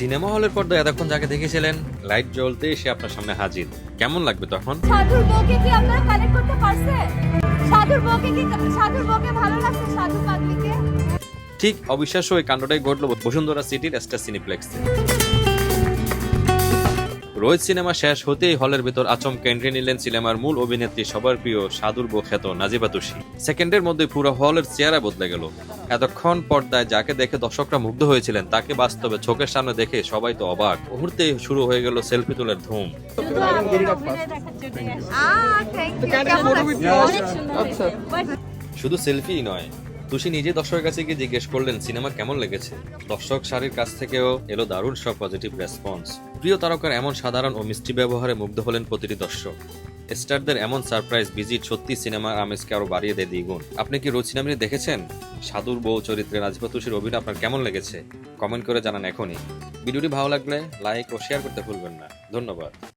Cinema হলের পর্দায় এতক্ষণ যাকে দেখেছিলেন লাইট জ্বলতে সে আপনার সামনে হাজির, কেমন লাগবে তখন? সাধুর বউকে কি আপনারা কানেক্ট করতে পারছেন? সাধুর বউকে ভালো লাগছে সাধু পাগলিকে? ঠিক অবিশ্বাস্য ওই কাণ্ডটাই ঘটল বসুন্ধরা সিটির স্টার সিনেপ্লেক্সে। রোহিত সিনেমা শেষ হতেই হলের ভেতর আচমকা এন্ট্রি নিলেন সিনেমার মূল অভিনেত্রী সবার প্রিয় সাধুর বউ খ্যাত নাজিবা তুষি। সেকেন্ডের মধ্যে পুরো হলের চেহারা বদলে গেল। এতক্ষণ পর্দায় যাকে দেখে দর্শকরা মুগ্ধ হয়েছিলেন তাকে বাস্তবে চোখের সামনে দেখে সবাই তো অবাক। মুহূর্তেই শুরু হয়ে গেল সেলফি তোলার ধুম। শুধু আপনার অভিনয় দেখার জন্যই আসছি। Thank you. শুধু সেলফি নয়, তুষি নিজে দর্শকের কাছে গিয়ে জিজ্ঞেস করলেন সিনেমা কেমন লেগেছে। দর্শক সারির কাছ থেকেও এলো দারুণ সব পজিটিভ রেসপন্স। প্রিয় তারকার এমন সাধারণ ও মিষ্টি ব্যবহারে মুগ্ধ হলেন প্রতিটি দর্শক। স্টারদের এমন সারপ্রাইজ ভিজিট সত্যি সিনেমার আমেজকে আরো বাড়িয়ে দেয় দ্বিগুণ। আপনি কি রোজ সিনেমাটি দেখেছেন? সাধুর বউ চরিত্রে নাজিবা তুষির অভিনয় আপনার কেমন লেগেছে? কমেন্ট করে জানান এখনই। ভিডিওটি ভালো লাগলে লাইক ও শেয়ার করতে ভুলবেন না। ধন্যবাদ।